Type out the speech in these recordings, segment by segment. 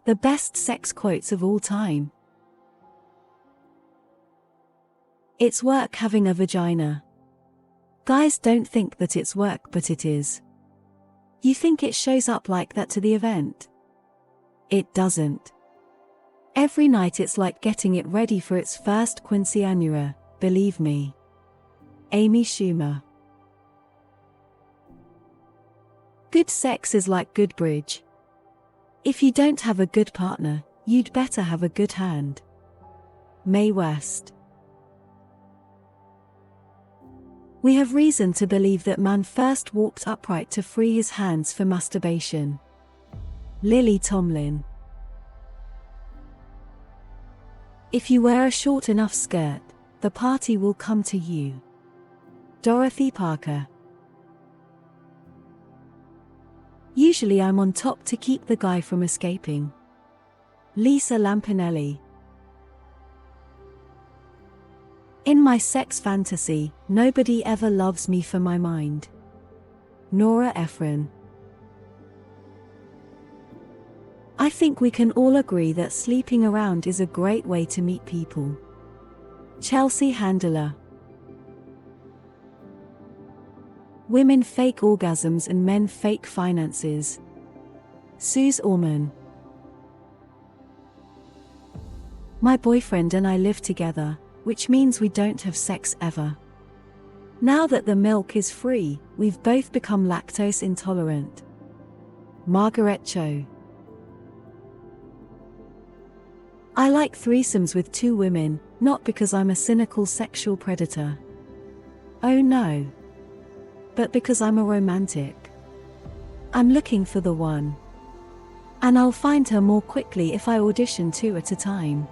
The best sex quotes of all time. It's work having a vagina. Guys don't think that it's work, but it is. You think it shows up like that to the event? It doesn't. Every night it's like getting it ready for its first quinceañera, believe me. Amy Schumer. Good sex is like good bridge. If you don't have a good partner, you'd better have a good hand. Mae West. We have reason to believe that man first walked upright to free his hands for masturbation. Lily Tomlin. If you wear a short enough skirt, the party will come to you. Dorothy Parker. Usually I'm on top to keep the guy from escaping. Lisa Lampanelli. In my sex fantasy, nobody ever loves me for my mind. Nora Ephron. I think we can all agree that sleeping around is a great way to meet people. Chelsea Handler. Women fake orgasms and men fake finances. Suze Orman. My boyfriend and I live together, which means we don't have sex ever. Now that the milk is free, we've both become lactose intolerant. Margaret Cho. I like threesomes with 2 women, not because I'm a cynical sexual predator. Oh no. But because I'm a romantic. I'm looking for the one. And I'll find her more quickly if I audition 2 at a time.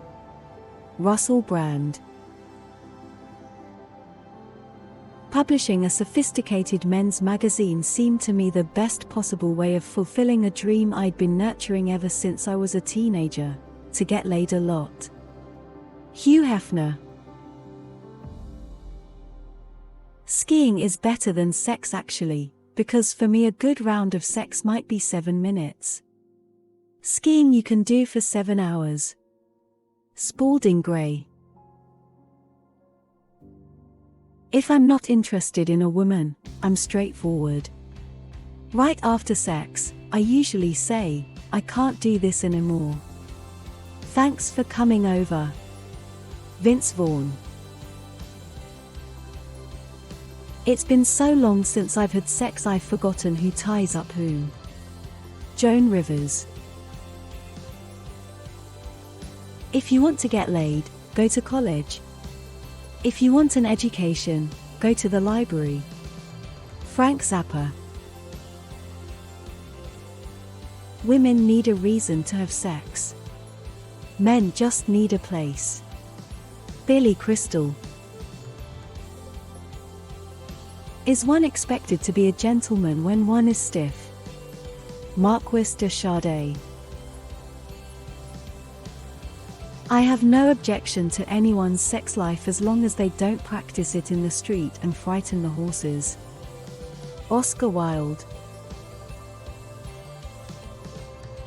Russell Brand. Publishing a sophisticated men's magazine seemed to me the best possible way of fulfilling a dream I'd been nurturing ever since I was a teenager, to get laid a lot. Hugh Hefner. Skiing is better than sex actually, because for me a good round of sex might be 7 minutes. Skiing you can do for 7 hours. Spalding Gray. If I'm not interested in a woman, I'm straightforward. Right after sex, I usually say, I can't do this anymore. Thanks for coming over. Vince Vaughn. It's been so long since I've had sex I've forgotten who ties up whom. Joan Rivers. If you want to get laid, go to college. If you want an education, go to the library. Frank Zappa. Women need a reason to have sex. Men just need a place. Billy Crystal. Is one expected to be a gentleman when one is stiff? Marquis de Sade. I have no objection to anyone's sex life as long as they don't practice it in the street and frighten the horses. Oscar Wilde.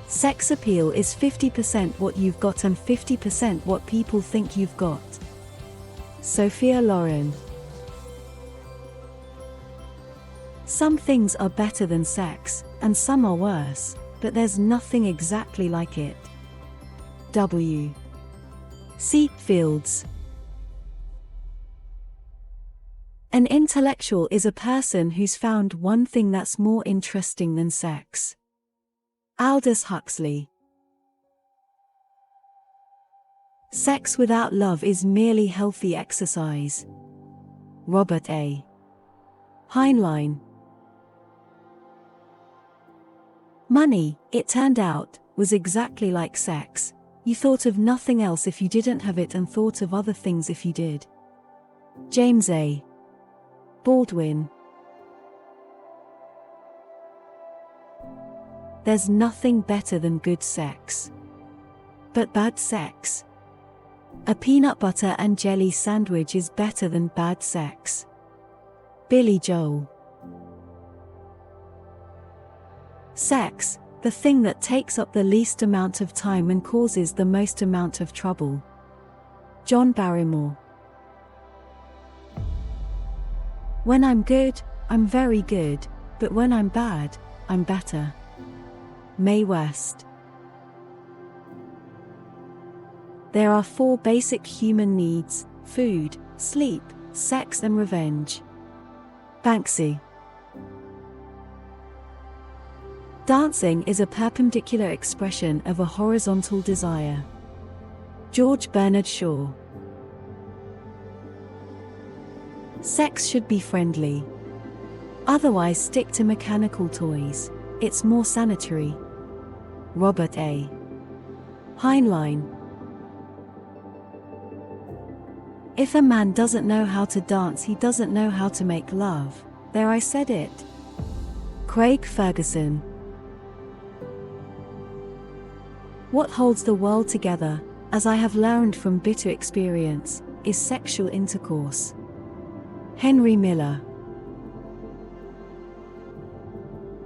Sex appeal is 50% what you've got and 50% what people think you've got. Sophia Loren. Some things are better than sex, and some are worse, but there's nothing exactly like it. W. C. Fields. An intellectual is a person who's found one thing that's more interesting than sex. Aldous Huxley. Sex without love is merely healthy exercise. Robert A. Heinlein. Money, it turned out, was exactly like sex. You thought of nothing else if you didn't have it and thought of other things if you did. James A. Baldwin. There's nothing better than good sex. But bad sex? A peanut butter and jelly sandwich is better than bad sex. Billy Joel. Sex, The thing that takes up the least amount of time and causes the most amount of trouble. John Barrymore. When I'm good, I'm very good, but when I'm bad, I'm better. Mae West. There are 4 basic human needs: food, sleep, sex and revenge. Banksy. Dancing is a perpendicular expression of a horizontal desire. George Bernard Shaw. Sex should be friendly. Otherwise, stick to mechanical toys. It's more sanitary. Robert A. Heinlein. If a man doesn't know how to dance, he doesn't know how to make love. There, I said it. Craig Ferguson. What holds the world together, as I have learned from bitter experience, is sexual intercourse. Henry Miller.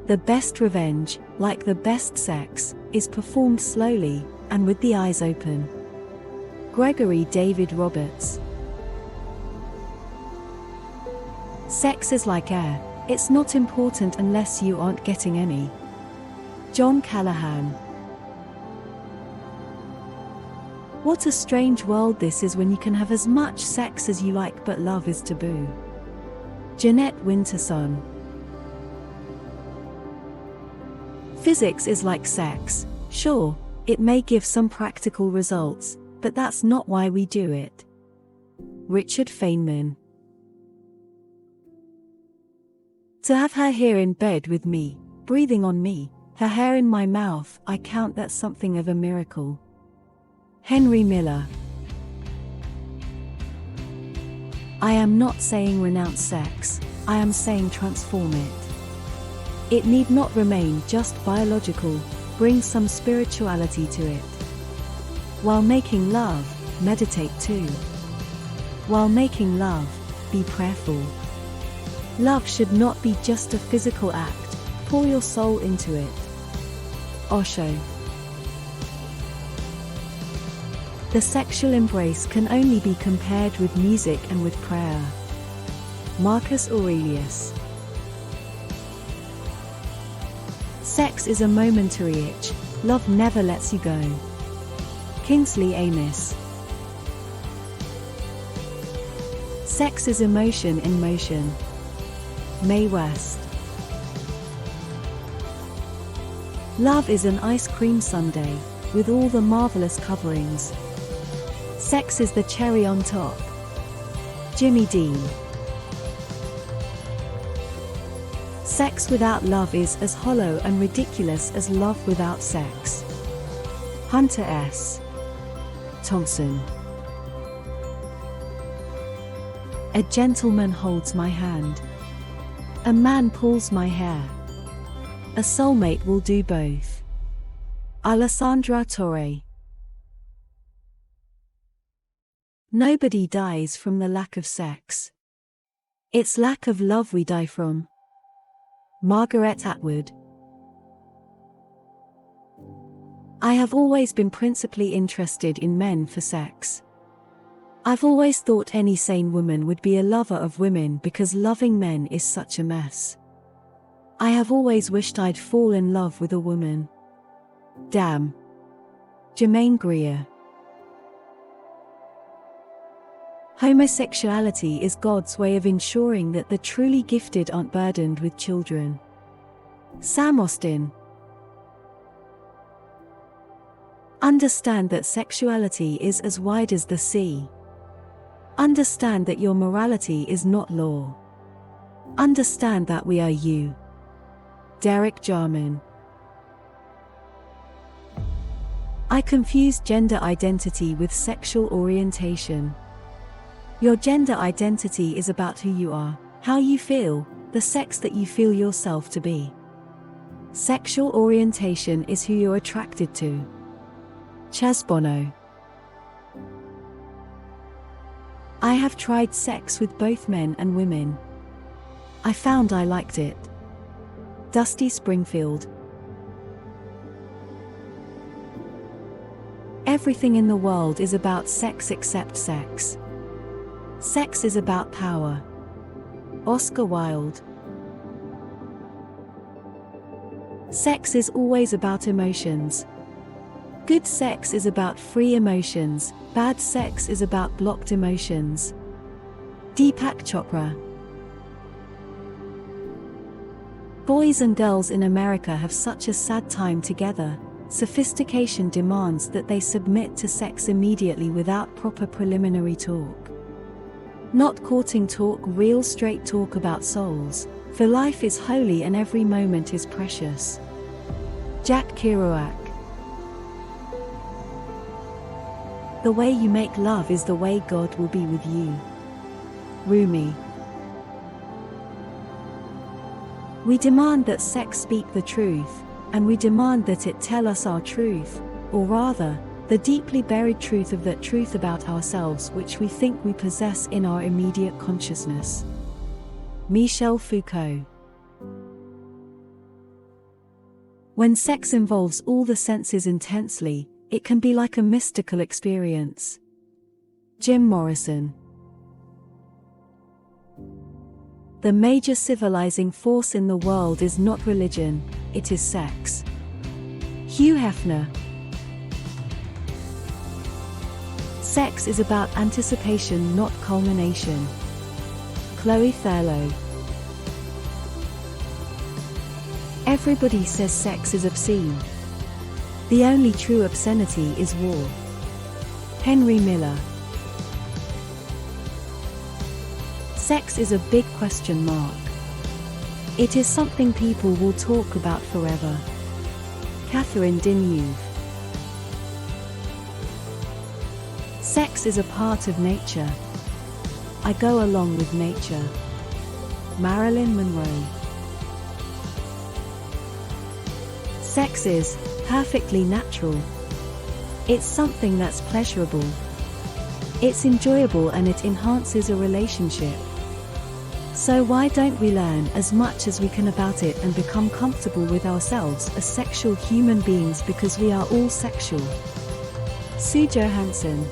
The best revenge, like the best sex, is performed slowly, and with the eyes open. Gregory David Roberts. Sex is like air, it's not important unless you aren't getting any. John Callahan. What a strange world this is when you can have as much sex as you like but love is taboo. Jeanette Winterson. Physics is like sex. Sure, it may give some practical results, but that's not why we do it. Richard Feynman. To have her here in bed with me, breathing on me, her hair in my mouth, I count that something of a miracle. Henry Miller. I am not saying renounce sex, I am saying transform it. It need not remain just biological, bring some spirituality to it. While making love, meditate too. While making love, be prayerful. Love should not be just a physical act, pour your soul into it. Osho. The sexual embrace can only be compared with music and with prayer. Marcus Aurelius. Sex is a momentary itch, love never lets you go. Kingsley Amis. Sex is emotion in motion. Mae West. Love is an ice cream sundae, with all the marvelous coverings. Sex is the cherry on top. Jimmy Dean. Sex without love is as hollow and ridiculous as love without sex. Hunter S. Thompson. A gentleman holds my hand. A man pulls my hair. A soulmate will do both. Alessandra Torre. Nobody dies from the lack of sex. It's lack of love we die from. Margaret Atwood. I have always been principally interested in men for sex. I've always thought any sane woman would be a lover of women because loving men is such a mess. I have always wished I'd fall in love with a woman. Damn. Germaine Greer. Homosexuality is God's way of ensuring that the truly gifted aren't burdened with children. Sam Austin. Understand that sexuality is as wide as the sea. Understand that your morality is not law. Understand that we are you. Derek Jarman. I confuse gender identity with sexual orientation. Your gender identity is about who you are, how you feel, the sex that you feel yourself to be. Sexual orientation is who you're attracted to. Chaz Bono. I have tried sex with both men and women. I found I liked it. Dusty Springfield. Everything in the world is about sex except sex. Sex is about power. Oscar Wilde. Sex is always about emotions. Good sex is about free emotions, bad sex is about blocked emotions. Deepak Chopra. Boys and girls in America have such a sad time together. Sophistication demands that they submit to sex immediately without proper preliminary talk. Not courting talk, real straight talk about souls, for life is holy and every moment is precious. Jack Kerouac. The way you make love is the way God will be with you. Rumi. We demand that sex speak the truth, and we demand that it tell us our truth, or rather, the deeply buried truth of that truth about ourselves which we think we possess in our immediate consciousness. Michel Foucault. When sex involves all the senses intensely, it can be like a mystical experience. Jim Morrison. The major civilizing force in the world is not religion, it is sex. Hugh Hefner. Sex is about anticipation, not culmination. Chloe Thurlow. Everybody says sex is obscene. The only true obscenity is war. Henry Miller. Sex is a big question mark. It is something people will talk about forever. Catherine Deneuve. Sex is a part of nature. I go along with nature. Marilyn Monroe. Sex is perfectly natural. It's something that's pleasurable. It's enjoyable and it enhances a relationship. So why don't we learn as much as we can about it and become comfortable with ourselves as sexual human beings, because we are all sexual. Sue Johansson.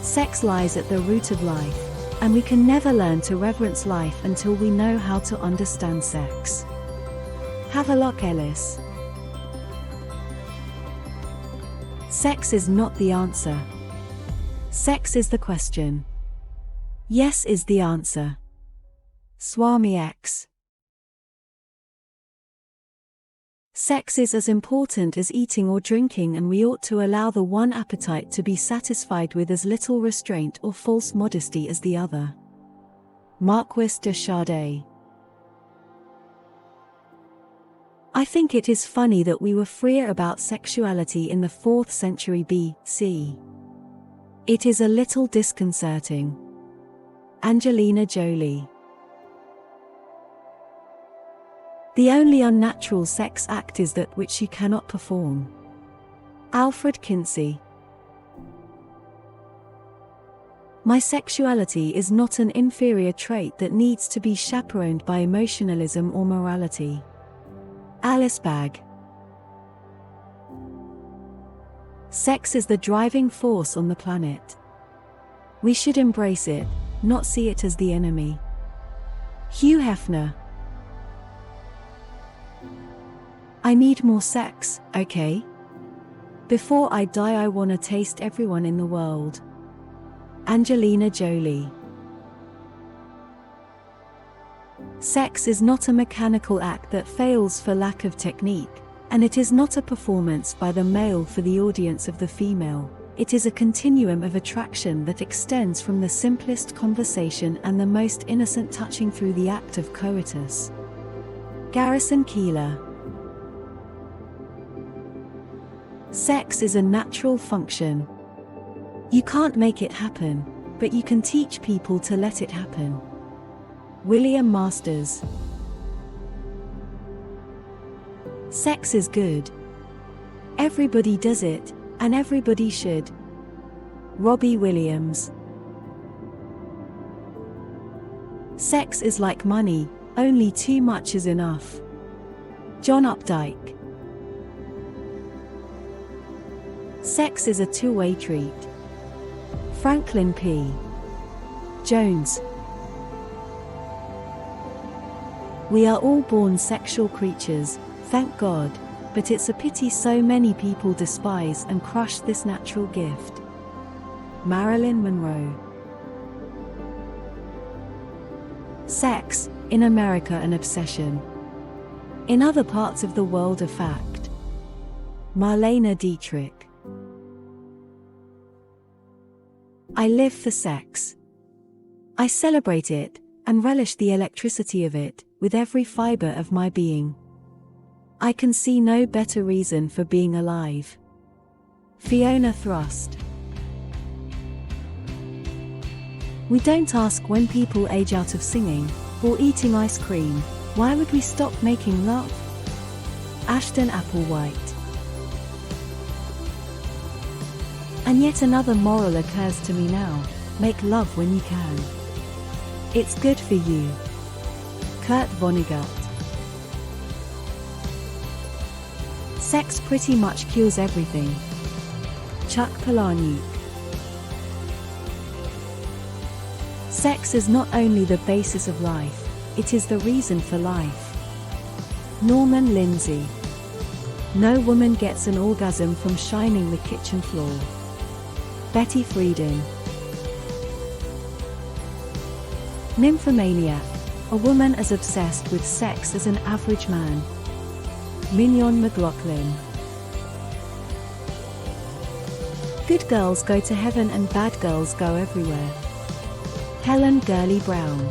Sex lies at the root of life, and we can never learn to reverence life until we know how to understand sex. Havelock Ellis. Sex is not the answer. Sex is the question. Yes is the answer. Swami X. Sex is as important as eating or drinking, and we ought to allow the one appetite to be satisfied with as little restraint or false modesty as the other. Marquis de Sade. I think it is funny that we were freer about sexuality in the 4th century BC. It is a little disconcerting. Angelina Jolie. The only unnatural sex act is that which you cannot perform. Alfred Kinsey. My sexuality is not an inferior trait that needs to be chaperoned by emotionalism or morality. Alice Bagg. Sex is the driving force on the planet. We should embrace it, not see it as the enemy. Hugh Hefner. I need more sex, okay? Before I die I wanna taste everyone in the world. Angelina Jolie. Sex is not a mechanical act that fails for lack of technique, and it is not a performance by the male for the audience of the female. It is a continuum of attraction that extends from the simplest conversation and the most innocent touching through the act of coitus. Garrison Keillor. Sex is a natural function. You can't make it happen, but you can teach people to let it happen. William Masters. Sex is good. Everybody does it, and everybody should. Robbie Williams. Sex is like money, only too much is enough. John Updike. Sex is a two-way treat. Franklin P. Jones. We are all born sexual creatures, thank God, but it's a pity so many people despise and crush this natural gift. Marilyn Monroe. Sex, in America an obsession. In other parts of the world a fact. Marlene Dietrich. I live for sex. I celebrate it, and relish the electricity of it, with every fiber of my being. I can see no better reason for being alive. Fiona Thrust. We don't ask when people age out of singing, or eating ice cream, why would we stop making love? Ashton Applewhite. And yet another moral occurs to me now, make love when you can. It's good for you. Kurt Vonnegut. Sex pretty much cures everything. Chuck Palahniuk. Sex is not only the basis of life, it is the reason for life. Norman Lindsay. No woman gets an orgasm from shining the kitchen floor. Betty Friedan. Nymphomaniac. A woman as obsessed with sex as an average man. Mignon McLaughlin. Good girls go to heaven and bad girls go everywhere. Helen Gurley Brown.